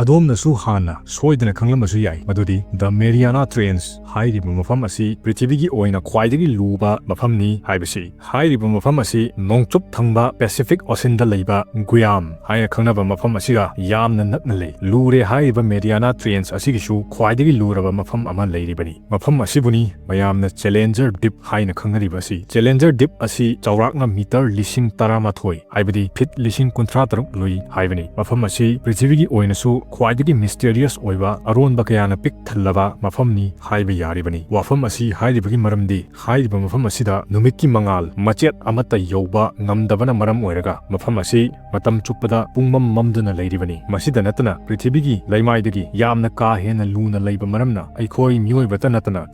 ꯑꯗꯣꯝꯅꯁꯨ ꯍꯥꯟꯅ ꯁꯣꯏꯗꯅ ꯈꯪꯂꯝꯕꯁꯨ ꯌꯥꯏ ꯃꯗꯨꯗꯤ ꯗ ꯃꯦꯔꯤꯌꯥꯅꯥ ꯇ꯭ꯔꯦꯟꯆ ꯍꯥꯏꯔꯤꯕ ꯃꯐꯝ ꯑꯁꯤ ꯄ꯭ꯔꯤꯊꯤꯕꯤꯒꯤ ꯑꯣꯏꯅ ꯈ꯭ꯋꯥꯏꯗꯒꯤ ꯂꯨꯕ ꯃꯐꯝꯅꯤ ꯍꯥꯏꯕꯁꯤ꯫ ꯍꯥꯏꯔꯤꯕ ꯃꯐꯝ ꯑꯁꯤ ꯅꯣꯡꯆꯨꯞ ꯊꯪꯕ ꯄꯦꯁꯤꯐꯤꯛ ꯑꯣꯁꯤꯟꯗ ꯂꯩꯕ ꯒꯨꯌꯥꯝ ꯍꯥꯏꯅ ꯈꯪꯅꯕ ꯃꯐꯝ ꯑꯁꯤꯒ ꯌꯥꯝꯅ ꯅꯛꯅ ꯂꯩ꯫ ꯂꯨꯔꯦ ꯍꯥꯏꯔꯤꯕ ꯃꯦꯔꯤꯌꯥꯅꯥ ꯇ꯭ꯔꯦꯟꯆ ꯑꯁꯤꯒꯤꯁꯨ ꯈ꯭ꯋꯥꯏꯗꯒꯤ ꯂꯨꯔꯕ ꯃꯐꯝ ꯑꯃ ꯂꯩꯔꯤꯕꯅꯤ꯫ ꯃꯐꯝ ꯑꯁꯤꯕꯨꯅꯤ ꯃꯌꯥꯝꯅ ꯆꯦꯂꯦꯟꯖꯔ ꯗꯤꯞ ꯍꯥꯏꯅ ꯈꯪꯅꯔꯤꯕ ꯑꯁꯤ꯫ ꯆꯦꯂꯦꯟꯖꯔ ꯗꯤꯞ ꯑꯁꯤ ꯆꯥꯎꯔꯥꯛꯅ ꯃꯤꯇꯔ 13,000 ꯍꯥꯏꯕꯗꯤ ꯐꯤꯠ 36,000 ꯂꯨꯏ ꯍꯥꯏꯕꯅꯤ꯫ ꯃꯐꯝ ꯑꯁꯤ ꯄ꯭ꯔꯤꯊꯤꯕꯤꯒꯤ ꯑꯣꯏꯅꯁꯨ ꯈ꯭ꯋꯥꯏꯗꯒꯤ ꯃꯤꯁꯇꯦꯔꯤꯌꯁ ꯑꯣꯏꯕ ꯑꯔꯣꯟꯕ ꯀꯌꯥꯅ ꯄꯤꯛ ꯊꯜꯂꯕ ꯃꯐꯝꯅꯤ ꯍꯥꯏꯕ ꯌꯥꯔꯤꯕꯅꯤ꯫ ꯋꯥꯐꯝ ꯑꯁꯤ ꯍꯥꯏꯔꯤꯕꯒꯤ ꯃꯔꯝꯗꯤ ꯍꯥꯏꯔꯤꯕ ꯃꯐꯝ ꯑꯁꯤꯗ ꯅꯨꯃꯤꯠꯀꯤ ꯃꯉꯥꯜ ꯃꯆꯦꯠ ꯑꯃꯠꯇ ꯌꯧꯕ ꯉꯝꯗꯕꯅ ꯃꯔꯝ ꯑꯣꯏꯔꯒ ꯃꯐꯝ ꯑꯁꯤ ꯃꯇꯝ ꯆꯨꯞꯄꯗ ꯄꯨꯡꯃꯝ ꯃꯝꯗꯨꯅ ꯂꯩꯔꯤꯕꯅꯤ꯫ ꯃꯁꯤꯗ ꯅꯠꯇꯅ ꯄ꯭ꯔꯤꯊꯤꯕꯤꯒꯤ ꯂꯩꯃꯥꯏꯗꯒꯤ ꯌꯥꯝꯅ ꯀꯥ ꯍꯦꯟꯅ ꯂꯨꯅ ꯂꯩꯕ ꯃꯔꯝꯅ ꯑꯩꯈꯣꯏ ꯃꯤꯑꯣꯏꯕꯇ ꯅꯠꯇꯅ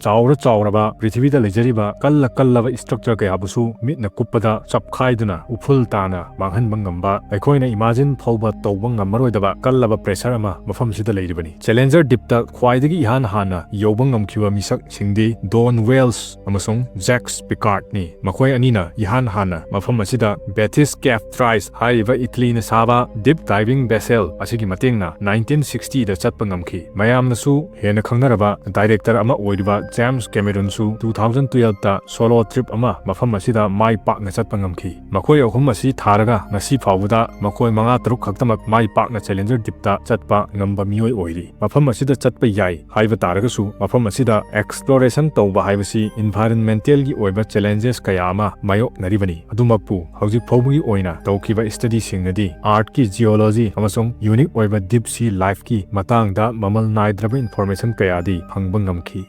ꯆꯥꯎꯔꯕ ꯄ꯭ꯔꯤꯊꯤꯕꯤꯗ ꯂꯩꯖꯔꯤꯕ ꯀꯜꯂꯕ ꯏꯁꯇ꯭ꯔꯛꯆꯔ ꯀꯌꯥꯕꯨꯁꯨ ꯃꯤꯠꯅ ꯀꯨꯞꯄꯗ ꯆꯞꯈꯥꯏꯗꯨꯅ ꯎꯐꯨꯜ ꯇꯥꯅ ꯃꯥꯡꯍꯟꯕ ꯉꯝꯕ ꯑꯩꯈꯣꯏꯅ ꯏꯃꯥꯖꯤꯟ ꯐꯥꯎꯕ ꯇꯧꯕ ꯉꯝꯃꯔꯣꯏꯗꯕ ꯀꯜꯂꯕ ꯄ꯭ꯔꯦꯁꯔ ꯑꯃ ꯃꯐꯝꯁꯤꯗ ꯂꯩꯔꯤꯕꯅꯤ꯫ ꯆꯦꯂꯦꯟꯖꯔ ꯗꯤꯞꯇ ꯈ꯭ꯋꯥꯏꯗꯒꯤ ꯏꯍꯥꯟ ꯍꯥꯟꯅ ꯌꯧꯕ ꯉꯝꯈꯤꯕ ꯃꯤꯁꯛꯁꯤꯡꯗꯤ ꯗꯣꯟ ꯋꯦꯜꯁ ꯑꯃꯁꯨꯡ ꯖꯦꯛꯁ ꯄꯤꯀꯥꯔꯠꯅꯤ꯫ ꯃꯈꯣꯏ ꯑꯅꯤꯅ ꯏꯍꯥꯟ ꯍꯥꯟꯅ ꯃꯐꯝ ꯑꯁꯤꯗ ꯕꯦꯊꯤꯁ ꯀꯦꯞ ꯊ꯭ꯔꯥꯏꯁ ꯍꯥꯏꯔꯤꯕ ꯏꯇꯂꯤꯅ ꯁꯥꯕ ꯗꯤꯞ ꯗꯥꯏꯚꯤꯡ ꯚꯦꯁꯦꯜ ꯑꯁꯤꯒꯤ ꯃꯇꯦꯡꯅ 1960ꯗ ꯆꯠꯄ ꯉꯝꯈꯤ꯫ ꯃꯌꯥꯝꯅꯁꯨ ꯍꯦꯟꯅ ꯈꯪꯅꯔꯕ ꯗꯥꯏꯔꯦꯛꯇꯔ ꯑꯃ ꯑꯣꯏꯔꯤꯕ ꯖꯦꯝꯁ ꯀꯦꯃꯦꯔꯨꯟꯁꯨ 2012ꯗ ꯁꯣꯂꯣ ꯇ꯭ꯔꯤꯞ ꯑꯃ ꯃꯐꯝ ꯑꯁꯤꯗ ꯃꯥꯏ ꯄꯥꯛꯅ ꯆꯠꯄ ꯉꯝꯈꯤ꯫ ꯃꯈꯣꯏ ꯑꯍꯨꯝ ꯑꯁꯤ ꯊꯥꯔꯒ ꯉꯁꯤ ꯐꯥꯎꯕꯗ ꯃꯈꯣꯏ 5-6 ꯈꯛꯇꯃꯛ ꯃꯥꯏ ꯄꯥꯛꯅ ꯆꯦꯂꯦꯟꯖꯔ ꯗꯤꯞꯇ ꯆꯠꯄ ꯉꯝꯕ ꯃꯤꯑꯣꯏ ꯑꯣꯏꯔꯤ꯫ ꯃꯐꯝ ꯑꯁꯤꯗ ꯆꯠꯄ ꯌꯥꯏ ꯍꯥꯏꯕ ꯇꯥꯔꯒꯁꯨ ꯃꯐꯝ ꯑꯁꯤꯗ ꯑꯦꯛꯁꯄ꯭ꯂꯣꯔꯦꯁꯟ ꯇꯧꯕ ꯍꯥꯏꯕꯁꯤ ꯏꯟꯚꯥꯏꯔꯟꯃꯦꯟꯇꯦꯜꯒꯤ ꯑꯣꯏꯕ ꯆꯦꯂꯦꯟꯖꯦꯁ ꯀꯌꯥ ꯑꯃ ꯃꯥꯌꯣꯛꯅꯔꯤꯕꯅꯤ꯫ ꯑꯗꯨꯃꯛꯄꯨ ꯍꯧꯖꯤꯛ ꯐꯥꯎꯕꯒꯤ ꯑꯣꯏꯅ ꯇꯧꯈꯤꯕ ꯁ꯭ꯇꯗꯤꯁꯤꯡꯅꯗꯤ ꯑꯥꯔꯠꯀꯤ ꯖꯤꯑꯣꯂꯣꯖꯤ ꯑꯃꯁꯨꯡ ꯌꯨꯅꯤꯛ ꯑꯣꯏꯕ ꯗꯤꯞ ꯁꯤ ꯂꯥꯏꯐꯀꯤ ꯃꯇꯥꯡꯗ ꯃꯃꯜ ꯅꯥꯏꯗ꯭ꯔꯕ ꯏꯟꯐꯣꯔꯃꯦꯁꯟ ꯀꯌꯥꯗꯤ ꯐꯪꯕ ꯉꯝꯈꯤ꯫